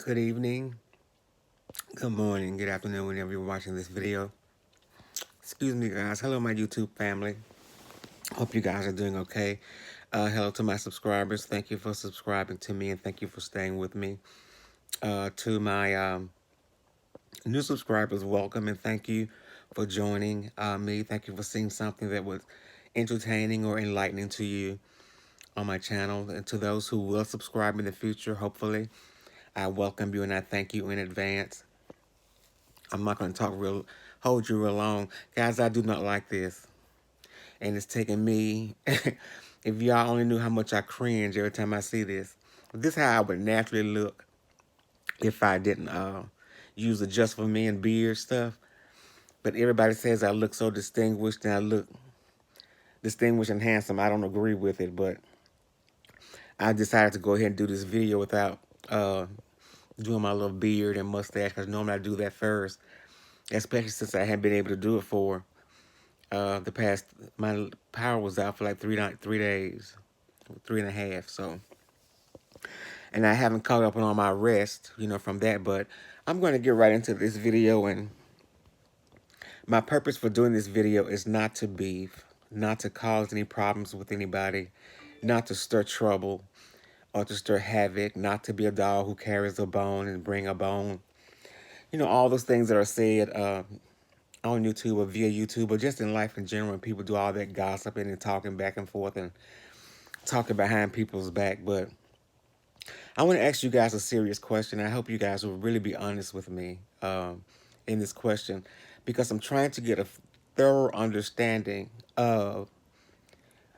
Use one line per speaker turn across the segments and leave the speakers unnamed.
Good evening, good morning, good afternoon, whenever you're watching this video. Excuse me, guys. Hello, my YouTube family. Hope you guys are doing okay. Hello to my subscribers. Thank you for subscribing to me and thank you for staying with me. To my new subscribers, welcome and thank you for joining me. Thank you for seeing something that was entertaining or enlightening to you on my channel. And to those who will subscribe in the future, hopefully, I welcome you and I thank you in advance. I'm not going to hold you real long. Guys, I do not like this. And it's taking me, if y'all only knew how much I cringe every time I see this. This is how I would naturally look if I didn't use the Just For Men beard stuff. But everybody says I look so distinguished and I look distinguished and handsome. I don't agree with it, but I decided to go ahead and do this video without doing my little beard and mustache, because normally I do that first, especially since I haven't been able to do it for the past, my power was out for like 3 days, 3.5. So, and I haven't caught up on all my rest, from that. But I'm going to get right into this video. And my purpose for doing this video is not to beef, not to cause any problems with anybody, not to stir trouble or to stir havoc, not to be a dog who carries a bone and bring a bone. All those things that are said on YouTube or via YouTube or just in life in general, when people do all that gossiping and talking back and forth and talking behind people's back. But I want to ask you guys a serious question. I hope you guys will really be honest with me in this question, because I'm trying to get a thorough understanding of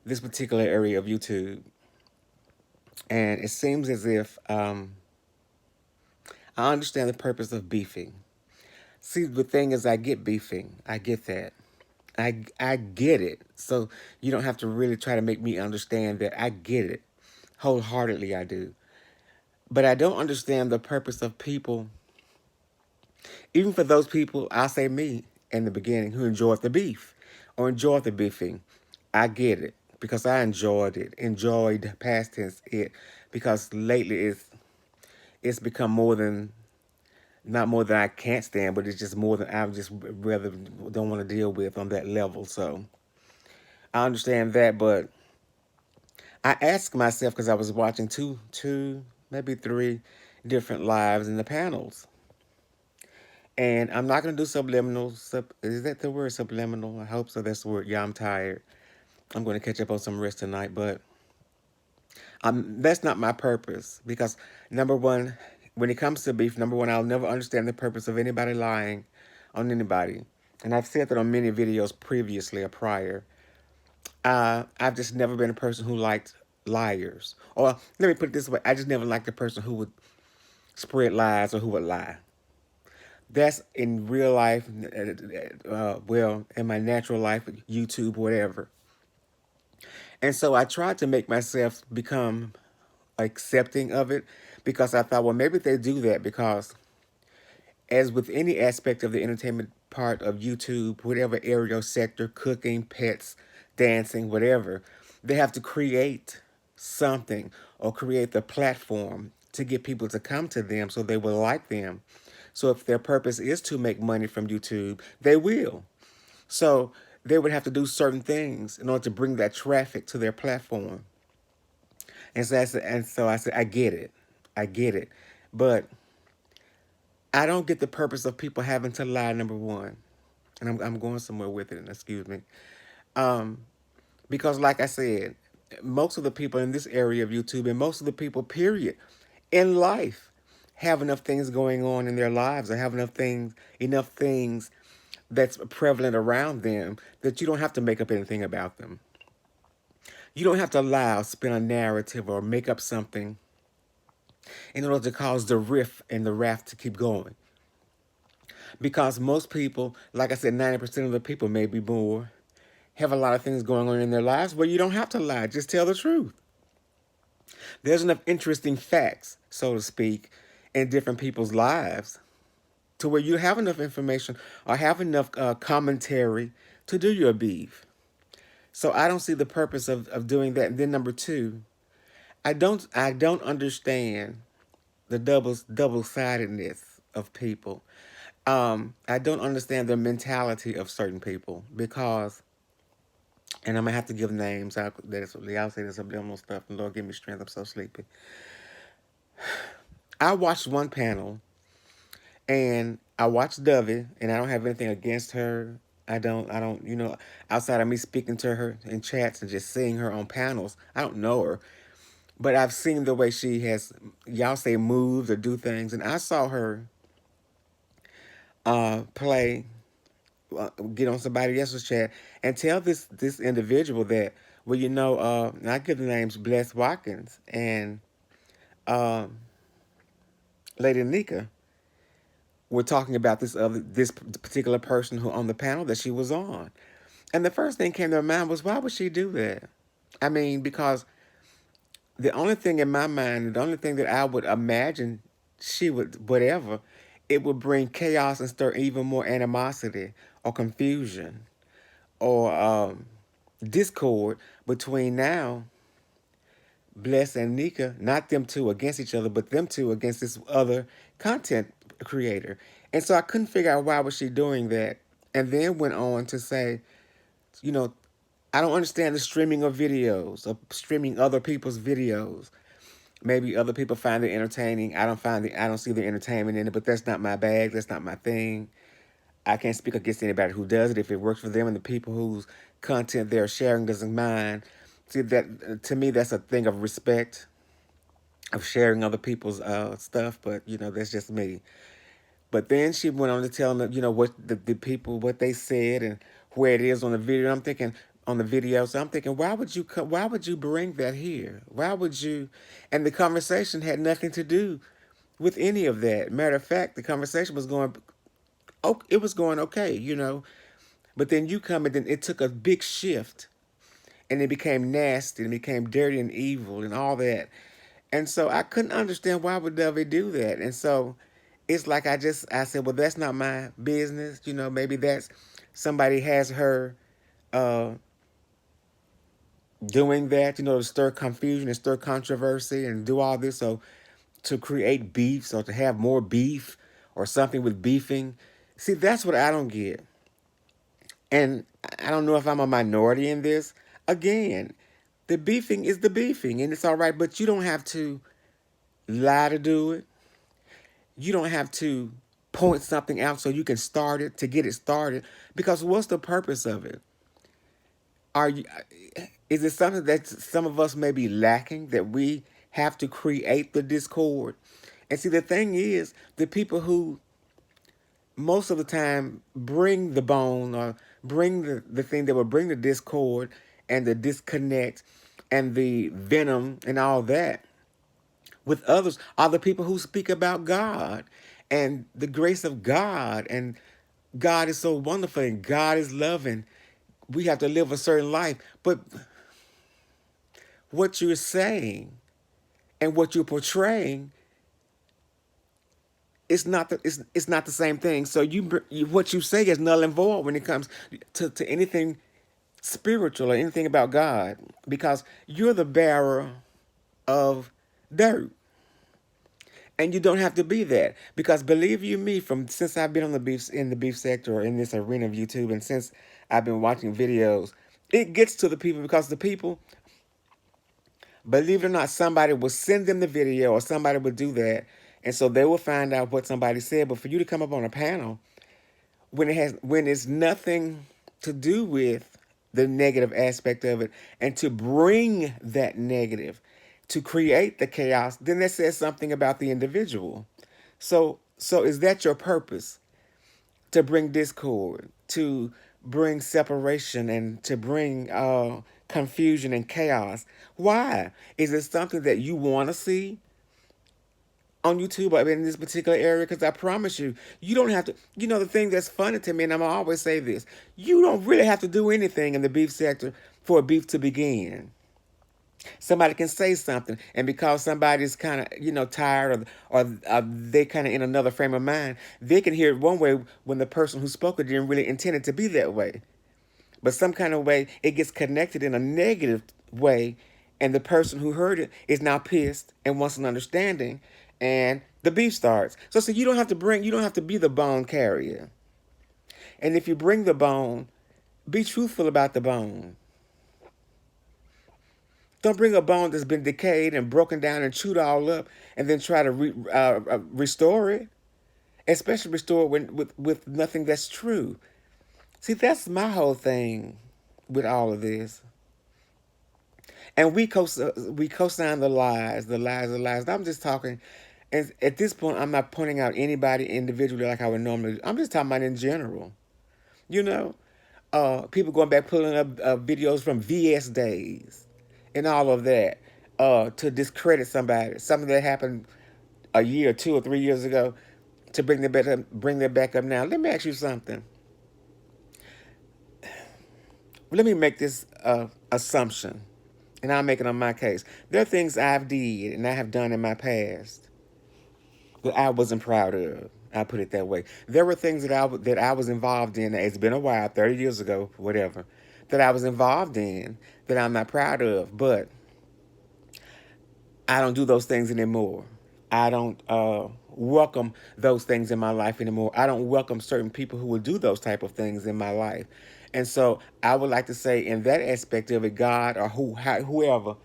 this particular area of YouTube. And it seems as if I understand the purpose of beefing. See, the thing is, I get beefing. I get that. I get it. So you don't have to really try to make me understand that. I get it. Wholeheartedly, I do. But I don't understand the purpose of people, even for those people, I'll say me in the beginning, who enjoyed the beef or enjoyed the beefing. I get it, because I enjoyed it. Enjoyed, past tense, it. Because lately it's become more than, not more than I can't stand, but it's just more than I just rather don't want to deal with on that level. So I understand that, but I asked myself, because I was watching two, maybe three different lives in the panels. And I'm not going to do subliminal. Is that the word, subliminal? I hope so. That's the word. Yeah, I'm tired. I'm going to catch up on some rest tonight. But that's not my purpose. Because, number one, when it comes to beef, number one, I'll never understand the purpose of anybody lying on anybody. And I've said that on many videos previously or prior. I've just never been a person who liked liars. Or let me put it this way. I just never liked a person who would spread lies or who would lie. That's in real life, well, in my natural life, YouTube, whatever. And so I tried to make myself become accepting of it, because I thought, well, maybe they do that because, as with any aspect of the entertainment part of YouTube, whatever area or sector, cooking, pets, dancing, whatever, they have to create something or create the platform to get people to come to them so they will like them. So if their purpose is to make money from YouTube, they will. So they would have to do certain things in order to bring that traffic to their platform. And so I said, I get it. I get it. But I don't get the purpose of people having to lie, number one. And I'm going somewhere with it, and excuse me. Um, because like I said, most of the people in this area of YouTube, and most of the people, period, in life, have enough things going on in their lives, or have enough things that's prevalent around them, that you don't have to make up anything about them. You don't have to lie or spin a narrative or make up something in order to cause the rift and the raft to keep going. Because most people, like I said, 90% of the people, maybe more, have a lot of things going on in their lives where you don't have to lie. Just tell the truth. There's enough interesting facts, so to speak, in different people's lives to where you have enough information or have enough commentary to do your beef. So I don't see the purpose of doing that. And then number two, I don't understand the double-sidedness of people. I don't understand the mentality of certain people because, and I'm gonna have to give names. Y'all say this subliminal stuff, and Lord give me strength. I'm so sleepy. I watched one panel, and I watched Dovey, and I don't have anything against her. I don't, outside of me speaking to her in chats and just seeing her on panels, I don't know her. But I've seen the way she has, y'all say, moves or do things, and I saw her play, get on somebody else's chat and tell this individual that, well, I give the names Bless Watkins and Lady Nyca were talking about this particular person who on the panel that she was on, and the first thing came to my mind was, why would she do that? I mean, because the only thing in my mind, the only thing that I would imagine she would, whatever, it would bring chaos and stir even more animosity or confusion or discord between now Bless and Nyca, not them two against each other, but them two against this other content creator. And so I couldn't figure out why was she doing that. And then went on to say, you know, I don't understand the streaming of videos, of streaming other people's videos. Maybe other people find it entertaining. I don't see the entertainment in it, but that's not my bag. That's not my thing. I can't speak against anybody who does it if it works for them and the people whose content they're sharing doesn't mind. See, that to me, that's a thing of respect, of sharing other people's stuff. But that's just me. But then she went on to tell them, what the people, what they said and where it is on the video. I'm thinking on the video, so I'm thinking, why would you bring that here? Why would you? And the conversation had nothing to do with any of that. Matter of fact, the conversation was going, oh, it was going okay. But then you come and then it took a big shift, and it became nasty and it became dirty and evil and all that. And so I couldn't understand why would Dovey do that. And so it's like I said, well, that's not my business. Maybe that's somebody has her uh, doing that, to stir confusion and stir controversy and do all this. So to create beef, so to have more beef or something with beefing. See, that's what I don't get. And I don't know if I'm a minority in this. Again, the beefing is the beefing, and it's all right, but you don't have to lie to do it. You don't have to point something out so you can start it, to get it started, because what's the purpose of it? Is it something that some of us may be lacking, that we have to create the discord? And see, the thing is, the people who most of the time bring the bone or bring the thing that will bring the discord and the disconnect and the venom and all that with others are the people who speak about God and the grace of God, and God is so wonderful and God is loving. We have to live a certain life, but what you're saying and what you're portraying, it's not the same thing. So what you say is null and void when it comes to anything spiritual or anything about God, because you're the bearer of dirt. And you don't have to be that, because believe you me, from since I've been on the beef sector or in this arena of YouTube, and since I've been watching videos, it gets to the people, because the people, believe it or not, somebody will send them the video or somebody will do that, and so they will find out what somebody said. But for you to come up on a panel when it's nothing to do with the negative aspect of it, and to bring that negative, to create the chaos, then that says something about the individual. So is that your purpose? To bring discord, to bring separation, and to bring confusion and chaos? Why? Is it something that you want to see on YouTube or in this particular area? Because I promise you, you don't have to. The thing that's funny to me, and I'm going to always say this, you don't really have to do anything in the beef sector for a beef to begin. Somebody can say something, and because somebody's kind of tired, or they kind of in another frame of mind, they can hear it one way when the person who spoke it didn't really intend it to be that way. But some kind of way it gets connected in a negative way, And the person who heard it is now pissed and wants an understanding, and the beef starts. So you don't have to be the bone carrier. And if you bring the bone, be truthful about the bone. Don't bring a bone that's been decayed and broken down and chewed all up, and then try to restore it. Especially restore it with nothing that's true. See, that's my whole thing with all of this. And we co-sign the lies, the lies, the lies. I'm just talking, and at this point, I'm not pointing out anybody individually like I would normally. I'm just talking about in general. You know, people going back pulling up videos from VS days and all of that to discredit somebody, something that happened a year, 2 or 3 years ago, to bring them back up now. Let me ask you something. Let me make this assumption, and I'll make it on my case. There are things I've did and I have done in my past that I wasn't proud of. I put it that way. There were things that I was involved in. It's been a while, 30 years ago, whatever, that I was involved in that I'm not proud of. But I don't do those things anymore. I don't welcome those things in my life anymore. I don't welcome certain people who will do those type of things in my life. And so I would like to say, in that aspect of it, God or whoever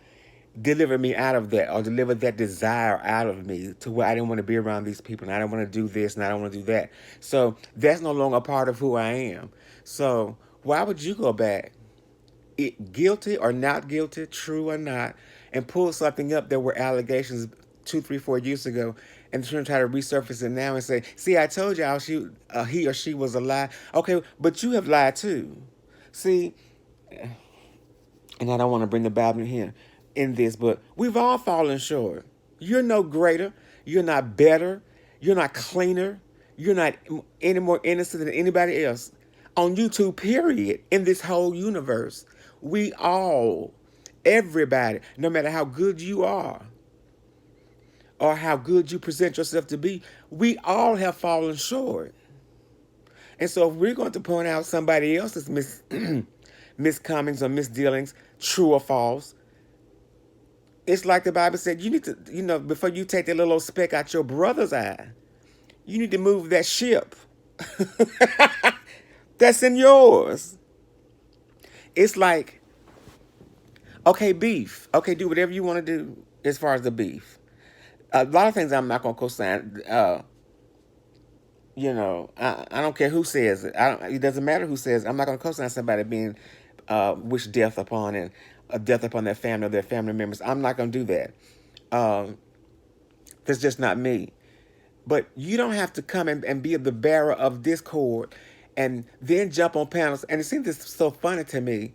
deliver me out of that, or deliver that desire out of me to where I didn't want to be around these people, and I don't want to do this, and I don't want to do that. So that's no longer a part of who I am. So why would you go back, guilty or not guilty, true or not, and pull something up that were allegations 2, 3, 4 years ago, and try to resurface it now and say, see, I told y'all he or she was a lie. Okay, but you have lied too. See, and I don't want to bring the Bible in here in this, but we've all fallen short. You're no greater. You're not better. You're not cleaner. You're not any more innocent than anybody else on YouTube, period, in this whole universe. We all, everybody, no matter how good you are or how good you present yourself to be, we all have fallen short. And so if we're going to point out somebody else's miscomings or misdealings, true or false, it's like the Bible said, you need to, before you take that little old speck out your brother's eye, you need to move that ship that's in yours. It's like, okay, beef. Okay, do whatever you want to do as far as the beef. A lot of things I'm not going to co-sign. I don't care who says it. It doesn't matter who says it. I'm not going to co-sign somebody being wished death upon, and death upon their family or their family members. I'm not going to do that. That's just not me. But you don't have to come and be the bearer of discord and then jump on panels. And it seems this so funny to me.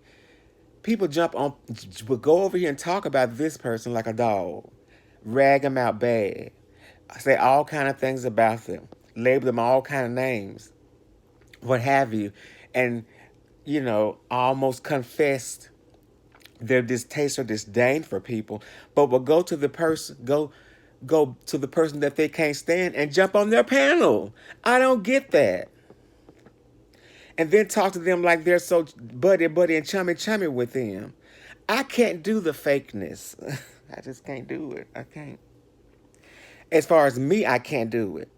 People will go over here and talk about this person like a dog, rag them out bad, say all kind of things about them, label them all kind of names, what have you, and almost confessed their distaste or disdain for people, but will go to the person that they can't stand and jump on their panel. I don't get that. And then talk to them like they're so buddy and chummy with them. I can't do the fakeness. I just can't do it. I can't. As far as me, I can't do it.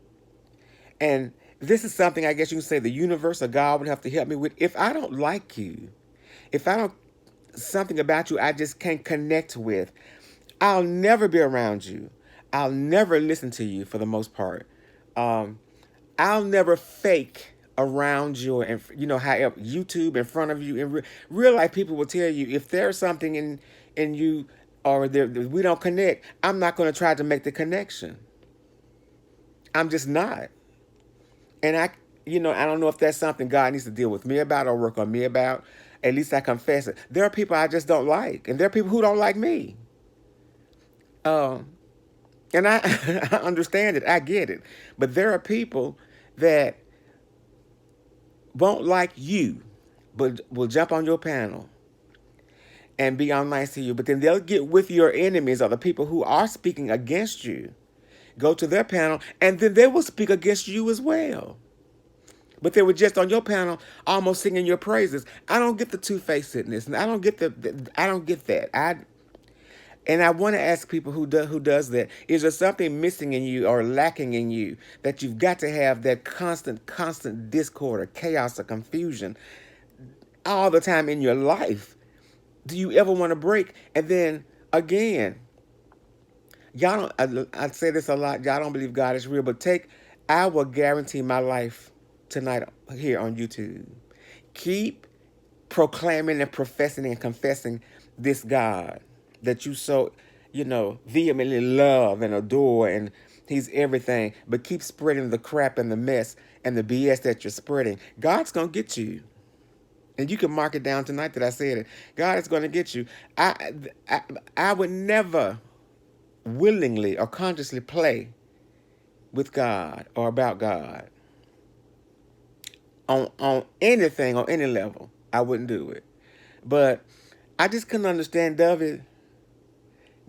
And this is something I guess you can say the universe or God would have to help me with. If I don't like you, if I don't, something about you I just can't connect with, I'll never be around you. I'll never listen to you for the most part. I'll never fake around you, and however YouTube in front of you. In real life, people will tell you if there's something in you or we don't connect. I'm not going to try to make the connection. I'm just not. And I don't know if that's something God needs to deal with me about or work on me about. At least I confess it. There are people I just don't like, and there are people who don't like me. And I, I understand it. I get it. But there are people that won't like you, but will jump on your panel and be all nice to you. But then they'll get with your enemies or the people who are speaking against you, go to their panel, and then they will speak against you as well. But they were just on your panel, almost singing your praises. I don't get the two-facedness, and I don't get I don't get that. And I want to ask people who does that, is there something missing in you or lacking in you that you've got to have that constant discord or chaos or confusion all the time in your life? Do you ever want to break? And then again, y'all don't, I say this a lot, y'all don't believe God is real, but I will guarantee my life tonight here on YouTube. Keep proclaiming and professing and confessing this God that you so, vehemently love and adore, and he's everything, but keep spreading the crap and the mess and the BS that you're spreading. God's going to get you. And you can mark it down tonight that I said it. God is going to get you. I, I would never willingly or consciously play with God or about God on anything, on any level. I wouldn't do it. But I just couldn't understand David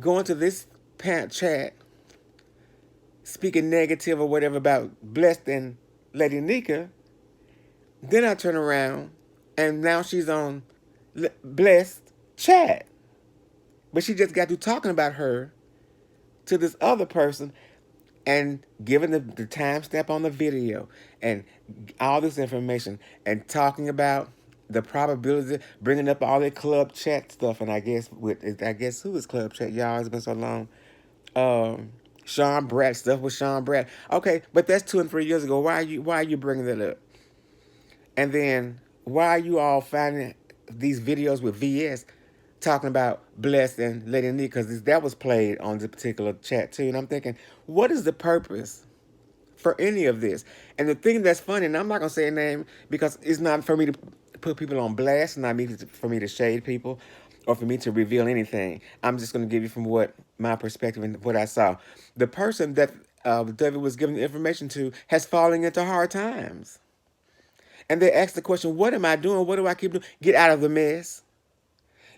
going to this parent chat, speaking negative or whatever about Blessed and Lady Nyca. Then I turn around and now she's on Blessed chat. But she just got through talking about her to this other person and giving the timestamp on the video and all this information and talking about the probability, bringing up all that club chat stuff. And I guess who is club chat? Y'all, it's been so long. Sean Brad stuff with Sean Brad. Okay, but that's 2 and 3 years ago. Why are you bringing that up? And then why are you all finding these videos with VS talking about Blessed and Lady Nick? Because that was played on this particular chat too. And I'm thinking, what is the purpose for any of this? And the thing that's funny, and I'm not gonna say a name because it's not for me to put people on blast, not for me to shade people, or for me to reveal anything. I'm just gonna give you from what my perspective and what I saw. The person that David was giving the information to has fallen into hard times, and they ask the question, "What am I doing? What do I keep doing? Get out of the mess."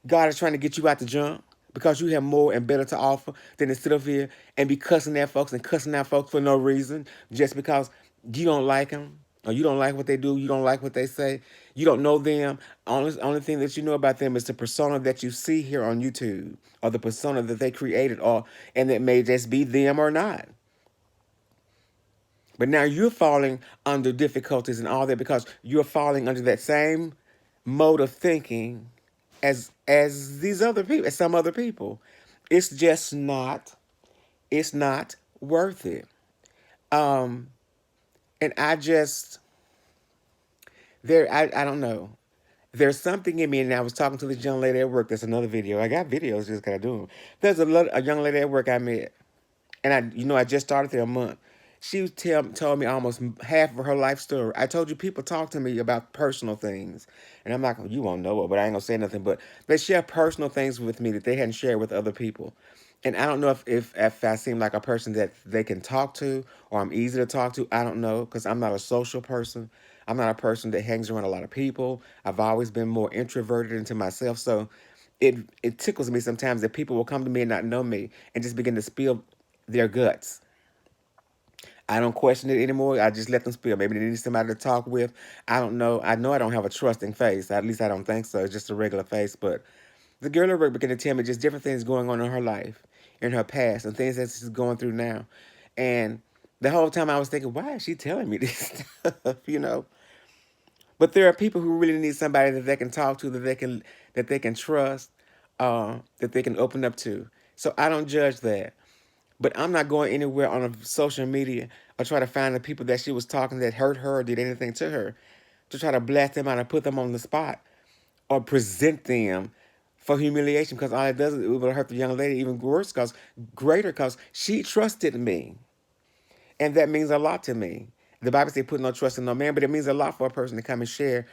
God is trying to get you out the junk because you have more and better to offer than to sit up here and be cussing at folks and cussing out folks for no reason, just because you don't like them or you don't like what they do, you don't like what they say, you don't know them. Only thing that you know about them is the persona that you see here on YouTube, or the persona that they created, and that may just be them or not. But now you're falling under difficulties and all that because you're falling under that same mode of thinking as these other people, as some other people. It's just not, it's not worth it. And I don't know. There's something in me, and I was talking to this young lady at work. There's another video. I got videos, just gotta do them. There's a young lady at work I met, and I just started there a month. She told me almost half of her life story. I told you people talk to me about personal things, and I'm not gonna, you won't know it, but I ain't gonna say nothing. But they share personal things with me that they hadn't shared with other people, and I don't know if I seem like a person that they can talk to or I'm easy to talk to. I don't know, because I'm not a social person. I'm not a person that hangs around a lot of people. I've always been more introverted into myself, so it tickles me sometimes that people will come to me and not know me and just begin to spill their guts. I don't question it anymore. I just let them spill. Maybe they need somebody to talk with. I don't know. I know I don't have a trusting face. At least I don't think so. It's just a regular face. But the girl at work began to tell me just different things going on in her life, in her past, and things that she's going through now. And the whole time I was thinking, why is she telling me this stuff? But there are people who really need somebody that they can talk to, that they can trust, that they can open up to. So I don't judge that. But I'm not going anywhere on a social media or try to find the people that she was talking that hurt her or did anything to her, to try to blast them out and put them on the spot or present them for humiliation, because all it does is it will hurt the young lady even worse, because she trusted me. And that means a lot to me. The Bible says put no trust in no man, but it means a lot for a person to come and share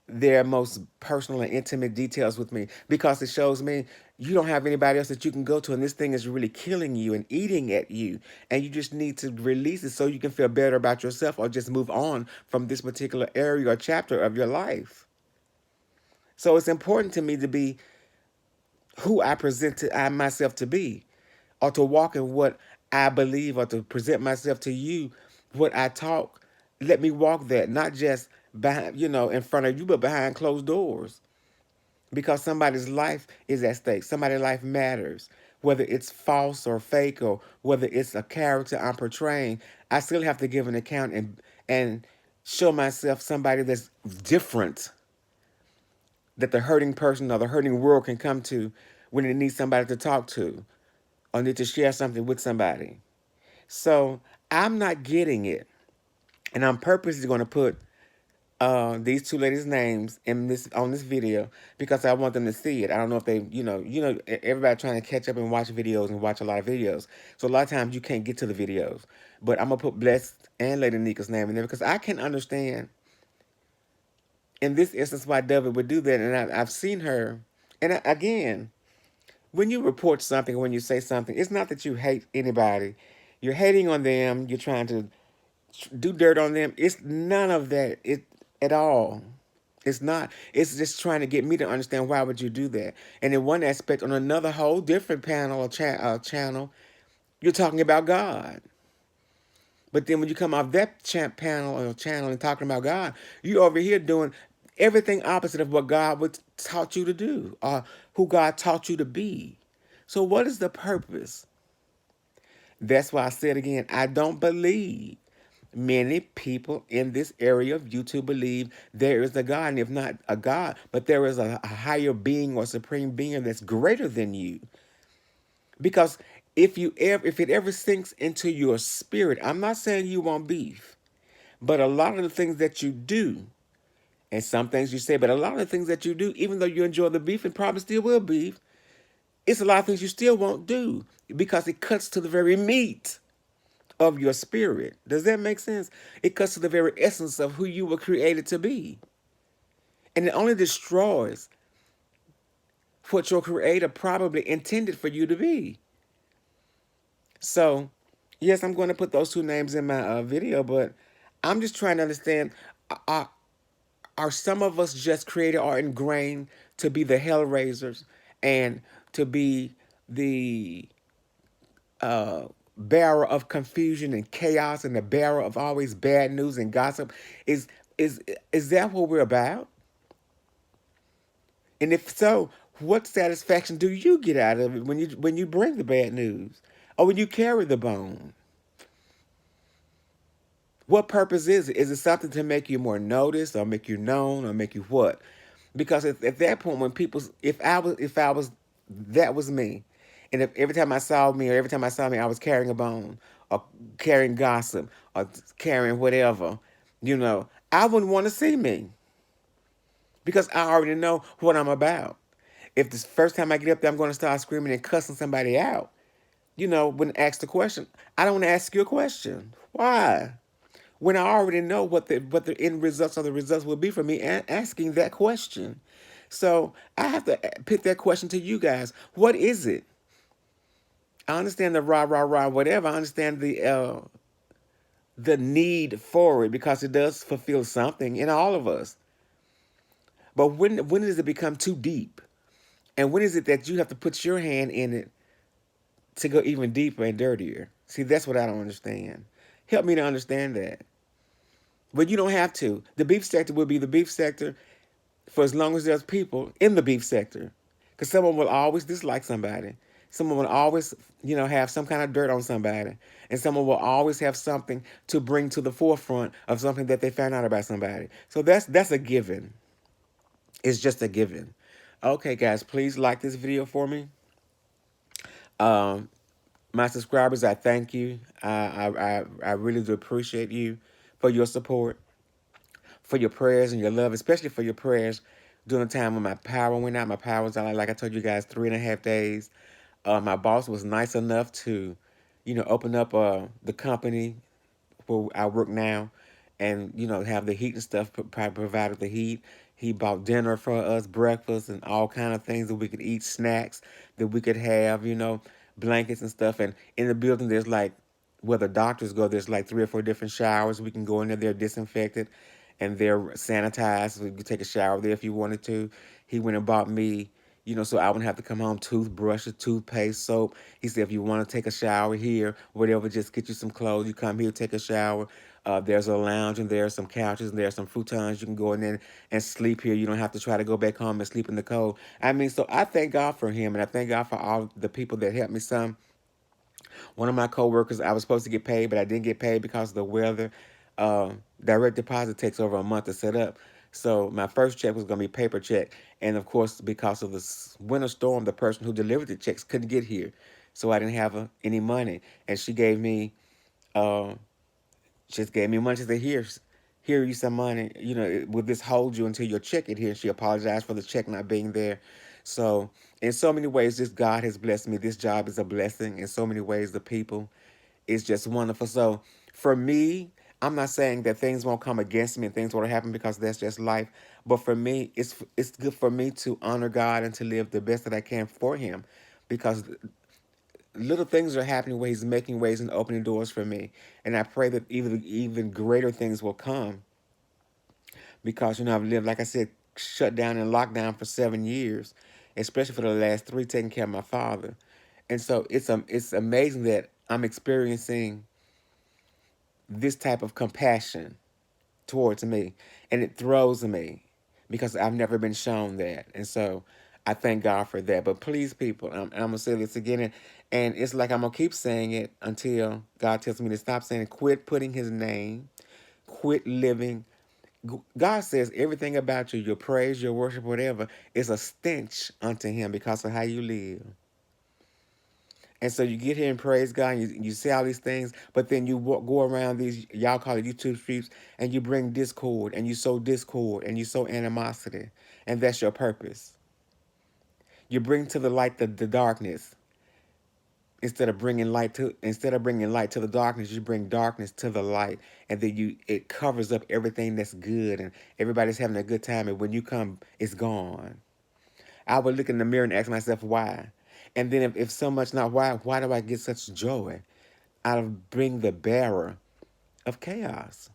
their most personal and intimate details with me, because it shows me you don't have anybody else that you can go to, and this thing is really killing you and eating at you, and you just need to release it so you can feel better about yourself or just move on from this particular area or chapter of your life. So it's important to me to be who I present I myself to be, or to walk in what I believe, or to present myself to you what I talk. Let me walk that, not just behind, in front of you, but behind closed doors, because somebody's life is at stake. Somebody's life matters. whether it's false or fake, or whether it's a character I'm portraying, I still have to give an account and show myself somebody that's different, that the hurting person or the hurting world can come to when it needs somebody to talk to or need to share something with somebody. So I'm not getting it. And I'm purposely going to put these two ladies' names in this on this video because I want them to see it. I don't know if they, everybody trying to catch up and watch videos and watch a lot of videos. So a lot of times you can't get to the videos. But I'm gonna put Blessed and Lady Nyca's name in there because I can understand in this instance why David would do that, and I've seen her. And again, when you report something, when you say something, it's not that you hate anybody. You're hating on them. You're trying to do dirt on them. It's none of that. At all. It's not. It's just trying to get me to understand why would you do that. And in one aspect, on another whole different panel or channel, you're talking about God. But then when you come off that panel or channel and talking about God, you over here doing everything opposite of what God would taught you to do, or who God taught you to be. So what is the purpose? That's why I said again, I don't believe many people in this area of YouTube believe there is a God, and if not a God, but there is a higher being or supreme being that's greater than you. Because if it ever sinks into your spirit, I'm not saying you want beef, but a lot of the things that you do, and some things you say, but a lot of the things that you do, even though you enjoy the beef and probably still will beef, it's a lot of things you still won't do because it cuts to the very meat of your spirit. Does that make sense? It cuts to the very essence of who you were created to be. And it only destroys what your creator probably intended for you to be. So, yes, I'm going to put those two names in my video, but I'm just trying to understand, are, are some of us just created or ingrained to be the hellraisers and to be the bearer of confusion and chaos and the bearer of always bad news and gossip? Is is is that what we're about? And if so, what satisfaction do you get out of it when you bring the bad news or when you carry the bone? What purpose is it? Is it something to make you more noticed or make you known or make you what? Because at that point, when people, if I was, that was me, and if every time I saw me or every time I saw me, I was carrying a bone or carrying gossip or carrying whatever, I wouldn't want to see me because I already know what I'm about. If the first time I get up there, I'm going to start screaming and cussing somebody out, when asked the question, I don't want to ask you a question. Why? When I already know what the end results or the results will be for me asking that question. So I have to pick that question to you guys. What is it? I understand the rah rah rah whatever. I understand the need for it because it does fulfill something in all of us. But when does it become too deep? And when is it that you have to put your hand in it to go even deeper and dirtier? See, that's what I don't understand. Help me to understand that. But you don't have to. The beef sector will be the beef sector for as long as there's people in the beef sector. Because someone will always dislike somebody. Someone will always, have some kind of dirt on somebody. And someone will always have something to bring to the forefront of something that they found out about somebody. So that's a given. It's just a given. Okay, guys, please like this video for me. My subscribers, I thank you. I really do appreciate you for your support, for your prayers and your love, especially for your prayers during the time when my power went out. My power was out, like I told you guys, 3.5 days. My boss was nice enough to, open up the company where I work now and, have the heat and stuff, provided the heat. He bought dinner for us, breakfast and all kind of things that we could eat, snacks that we could have, blankets and stuff. And in the building, there's like, where the doctors go, there's like 3 or 4 different showers. We can go in there, they're disinfected and they're sanitized. So you can take a shower there if you wanted to. He went and bought me, so I wouldn't have to come home, toothbrush, toothpaste, soap. He said, if you want to take a shower here, whatever, just get you some clothes. You come here, take a shower. There's a lounge and there's some couches and there's some futons. You can go in there and sleep here. You don't have to try to go back home and sleep in the cold. I mean, so I thank God for him, and I thank God for all the people that helped me some. One of my coworkers, I was supposed to get paid, but I didn't get paid because of the weather. Direct deposit takes over a month to set up. So my first check was going to be paper check. And of course, because of the winter storm, the person who delivered the checks couldn't get here. So I didn't have any money. And she gave me uh, just gave me money. She said, here you some money. Will this hold you until your check get here? And she apologized for the check not being there. So in so many ways, this God has blessed me. This job is a blessing. In so many ways, the people is just wonderful. So for me, I'm not saying that things won't come against me and things won't happen because that's just life. But for me, it's good for me to honor God and to live the best that I can for Him, because little things are happening where He's making ways and opening doors for me. And I pray that even greater things will come, because I've lived, like I said, shut down and locked down for 7 years, especially for the last 3 taking care of my father. And so it's amazing that I'm experiencing this type of compassion towards me, and it throws me because I've never been shown that. And so I thank God for that. But please, people, I'm going to say this again, and it's like I'm going to keep saying it until God tells me to stop saying it. Quit putting His name, quit living. God says everything about you, your praise, your worship, whatever, is a stench unto Him because of how you live. And so you get here and praise God, and you say all these things, but then you go around these, y'all call it YouTube streets, and you bring discord, and you sow discord, and you sow animosity, and that's your purpose. You bring to the light the darkness. Instead of bringing light to the darkness, you bring darkness to the light, and then it covers up everything that's good, and everybody's having a good time, and when you come, it's gone. I would look in the mirror and ask myself why. And then if so much not why do I get such joy out of being the bearer of chaos?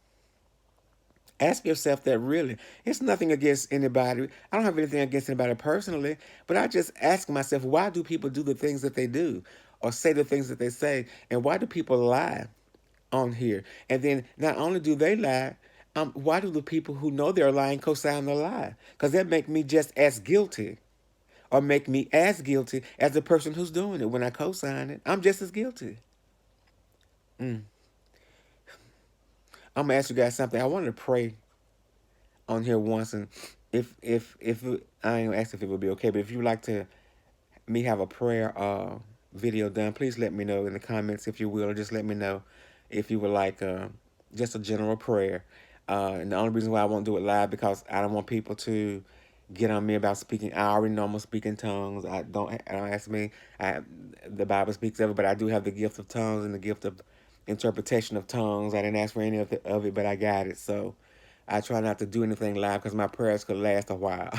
Ask yourself that really. It's nothing against anybody. I don't have anything against anybody personally, but I just ask myself, why do people do the things that they do or say the things that they say? And why do people lie on here? And then not only do they lie, why do the people who know they're lying co-sign the lie? Because that make me just as guilty, or make me as guilty as the person who's doing it. When I co-sign it, I'm just as guilty. I'm gonna ask you guys something. I wanted to pray on here once, and I ain't gonna ask if it would be okay, but if you'd like to me have a prayer video done, please let me know in the comments, if you will, or just let me know if you would like just a general prayer. And the only reason why I won't do it live, because I don't want people to get on me about speaking. I already know I'm gonna speak in tongues. I don't ask me. The Bible speaks of it, but I do have the gift of tongues and the gift of interpretation of tongues. I didn't ask for any of it, but I got it. So I try not to do anything live, because my prayers could last a while,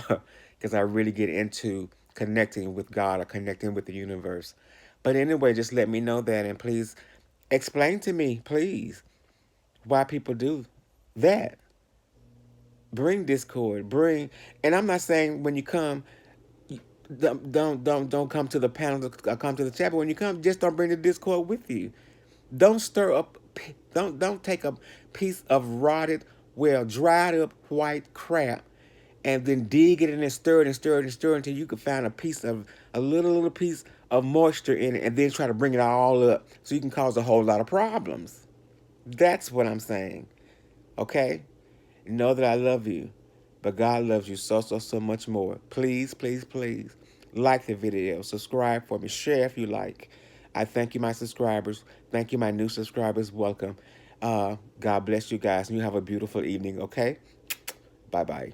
because I really get into connecting with God or connecting with the universe. But anyway, just let me know that, and please explain to me, please, why people do that. Bring discord, and I'm not saying when you come, don't come to the panel or come to the chat. But when you come, just don't bring the discord with you. Don't stir up. Don't take a piece of rotted, well, dried up white crap, and then dig it in and stir it and stir it and stir it until you can find a little piece of moisture in it, and then try to bring it all up so you can cause a whole lot of problems. That's what I'm saying. Okay? Know that I love you, but God loves you so much more. Please, please, please like the video, subscribe for me, share if you like. I thank you, my subscribers. Thank you, my new subscribers. Welcome. God bless you guys, and you have a beautiful evening, okay? Bye-bye.